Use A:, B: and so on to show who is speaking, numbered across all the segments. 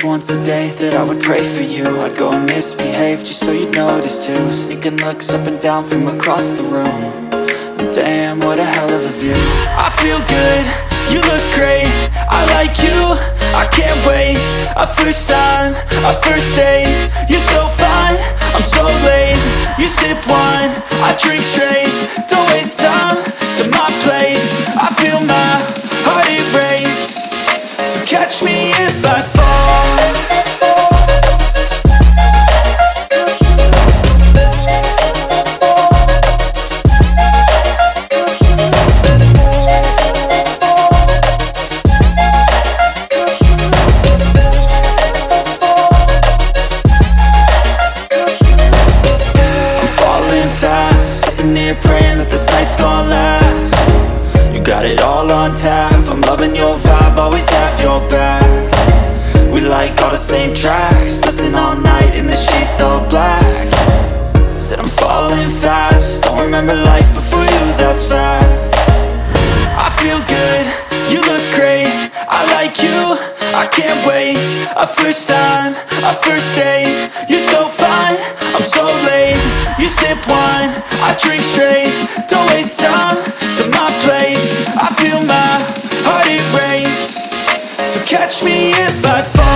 A: once a day that I would pray for you. I'd go and misbehave just so you'd notice too. Sneaking looks up and down from across the room. And damn, what a hell of a view. I feel good, you look great, I like you, I can't wait. A first time, a first date, you're so fine, I'm so late. You sip wine, I drink straight. Don't waste time to my place. I feel my heart erase. So catch me if I fall.
B: Praying that this night's gonna last. You got it all on tap, I'm loving your vibe, always have your back. We like all the same tracks, listen all night in the sheets all black. Said I'm falling fast, don't remember life before you, that's fact. I feel good, you look great, I like you, I can't wait. A first time, a first date, you're so fine, I'm so late. You sip wine, I drink straight. Don't waste time to my place. I feel my heart erase. So catch me if I fall.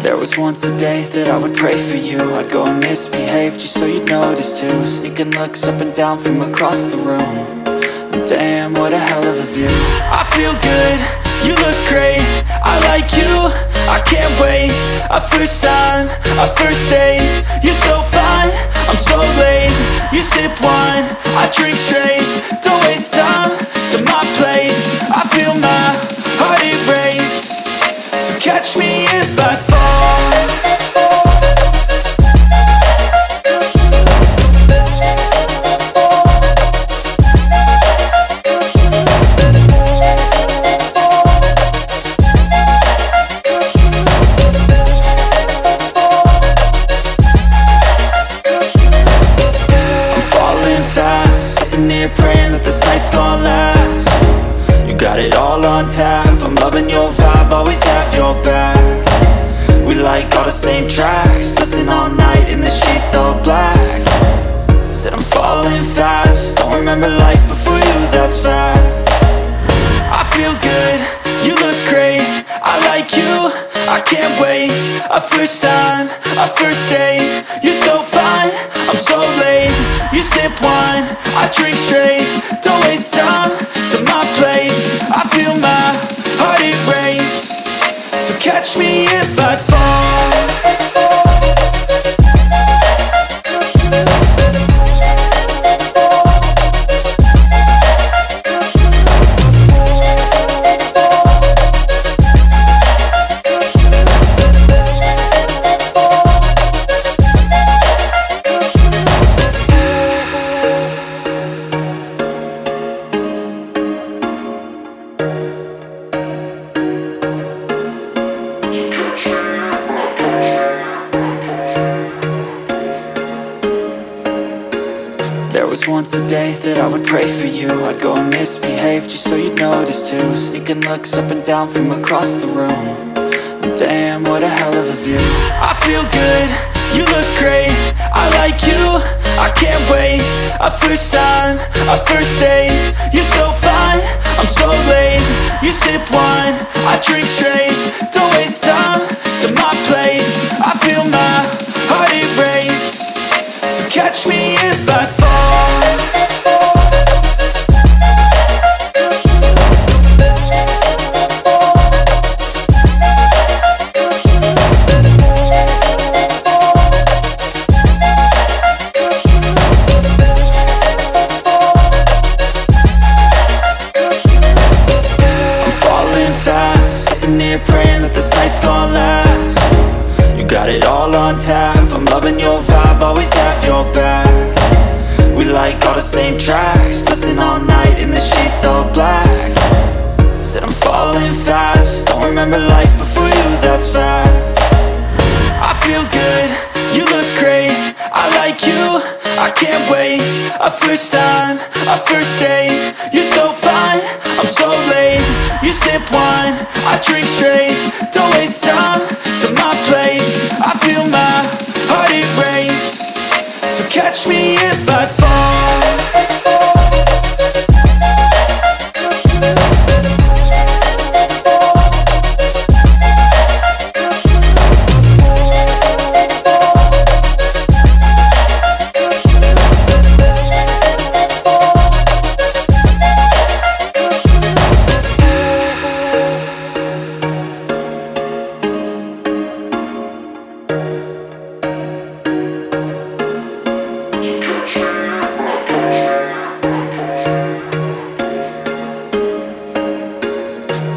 A: There was once a day that I would pray for you. I'd go and misbehave just so you'd notice too. Sneaking looks up and down from across the room. And damn, what a hell of a view.
B: I feel good, you look great, I like you, I can't wait. A first time, a first date, you're so fine, I'm so late. You sip wine, I drink straight. Don't waste time to my place. I feel my heart erase. So catch me if I fall. Praying that this night's gonna last. You got it all on tap, I'm loving your vibe, always have your back. We like all the same tracks, listen all night in the sheets all black. Said I'm falling fast, don't remember life before you, that's fact. I feel good, you look great, I like you, I can't wait. A first time, a first date, you're so fine, I'm so late. You sip wine, I drink straight. Don't waste time to my place. I feel my heart erase. So catch me if I fall.
A: There was once a day that I would pray for you. I'd go and misbehave just so you'd notice too. Sneaking looks up and down from across the room. And damn, what a hell of a view.
B: I feel good, you look great, I like you, I can't wait. A first time, a first date, you're so fine, I'm so late. You sip wine, I drink straight. Don't waste time to my place. I feel my heart erase. So catch me if I fall. got it all on tap. I'm loving your vibe, always have your back. We like all the same tracks, listen all night in the sheets all black. Said I'm falling fast, don't remember life before you, that's fact. I feel good, you look great, I like you, I can't wait. A first time, a first date, you're so fine, I'm so late. You sip wine, I drink straight, don't waste time to my place. I feel my heart erase, so catch me if I fall.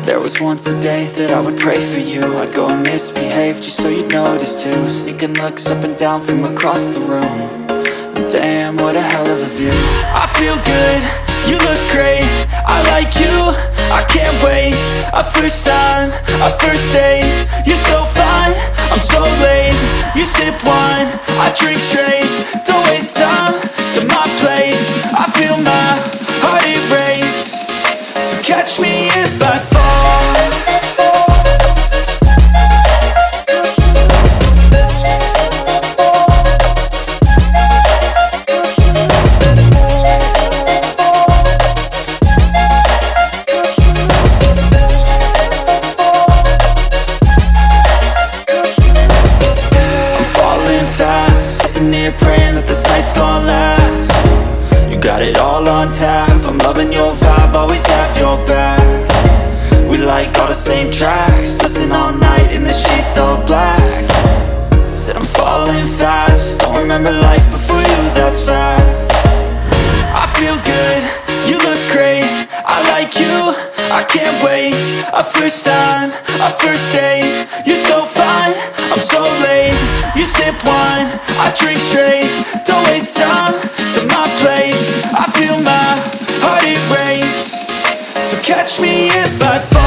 A: There was once a day that I would pray for you. I'd go and misbehave just so you'd notice too. Sneaking looks up and down from across the room. And damn, what a hell of a view.
B: I feel good, you look great, I like you, I can't wait. A first time, a first date, you're so fine, I'm so late. You sip wine, I drink straight, don't waste time to my place. I feel my heart erase, so catch me if I fall. Praying that this night's gonna last. You got it all on tap, I'm loving your vibe, always have your back. We like all the same tracks, listen all night in the sheets all black. Said I'm falling fast, don't remember life before you, that's fact. I feel good, you look great, I like you, I can't wait. A first time, a first date, you're so fine, I'm so late. You sip wine, I drink straight, don't waste time to my place. I feel my heart erase, so catch me if I fall.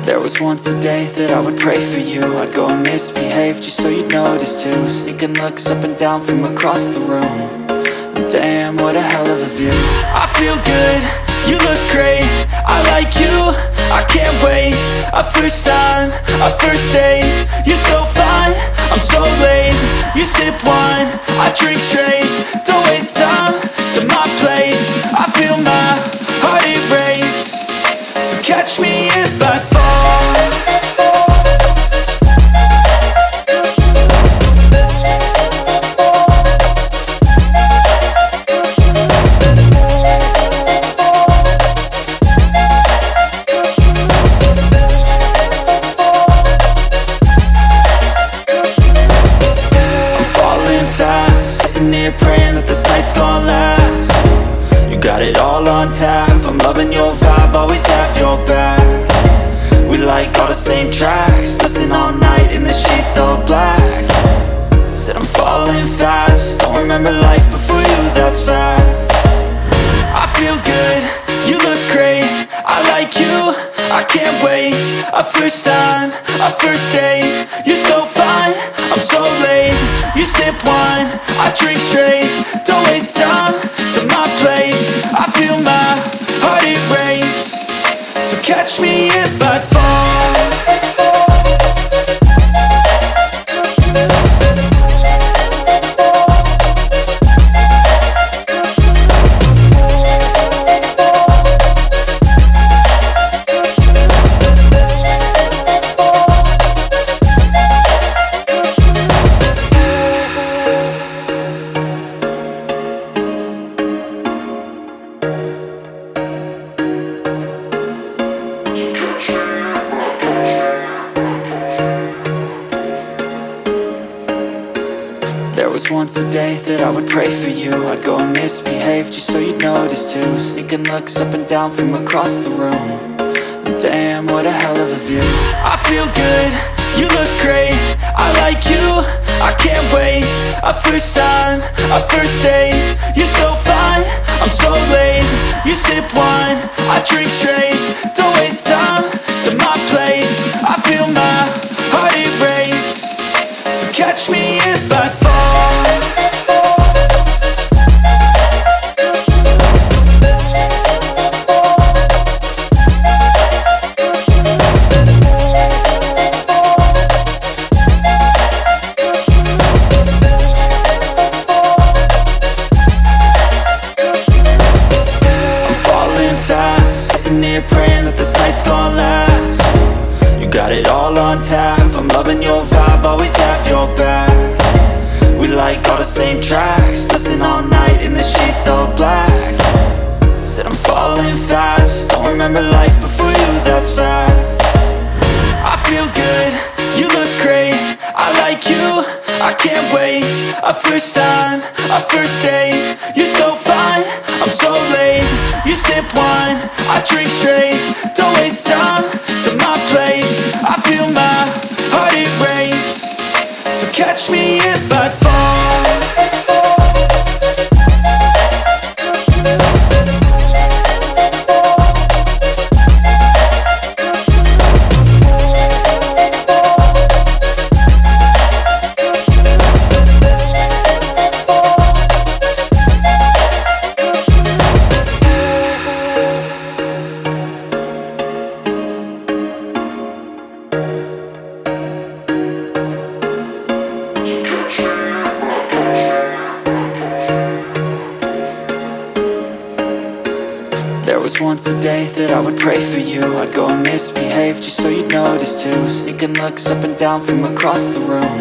A: There was once a day that I would pray for you. I'd go and misbehave just so you'd notice too. Sneaking looks up and down from across the room. And damn, what a hell of a view.
B: I feel good, you look great, I like you, I can't wait. A first time, a first date, you're so fine, I'm so late. You sip wine, I drink straight, don't waste time to my place. I feel my heart erase, so catch me if I fall. Praying that this night's gonna last. You got it all on tap, I'm loving your vibe, always have your back. We like all the same tracks, listen all night in the sheets all black. Said I'm falling fast, don't remember life before you, that's fact. I feel good, you look great, I like you, I can't wait. A first time, a first date, you're so fine, I'm so late. You sip wine, I drink straight, don't waste time to my place. I feel my heart erase, so catch me if I fall.
A: once a day that I would pray for you. I'd go and misbehave just so you'd notice too. Sneaking looks up and down from across the room. And damn, what a hell of a view. I feel good, you look great, I like you, I can't wait. A first time, a first date, you're so fine, I'm so late. You sip wine, I drink straight. Don't waste time to my place. I feel my heart erase. So catch me if I fall. Praying that this night's gonna last. You got it all on tap, I'm loving your vibe, always have your back. We like all the same tracks, listen all night in the sheets all black. Said I'm falling fast, don't remember life before you, that's fact. I feel good, you look great, I like you, I can't wait. A first time, a first date, you're so fine, I'm so late. You sip wine, I drink straight. Don't waste time to my place. I feel my heart erase. So catch me if I fall. There was once a day that I would pray for you. I'd go and misbehave just so you'd notice too. Sneaking looks up and down from across the room.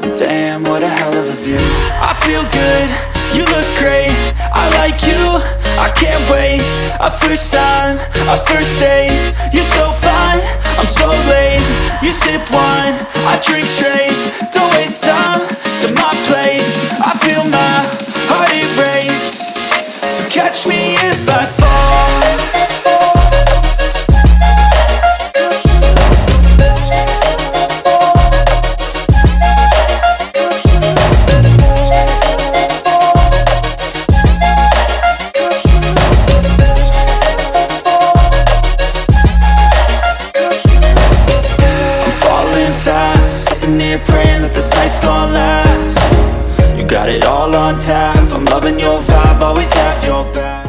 A: And damn, what a hell of a view. I feel good, you look great, I like you, I can't wait. A first time, a first date, you're so fine, I'm so late. You sip wine, I drink straight. Don't waste time to my place. I feel my heart erase. So catch me if I fall. Praying that this night's gonna last. You got it all on tap, I'm loving your vibe, always have your back.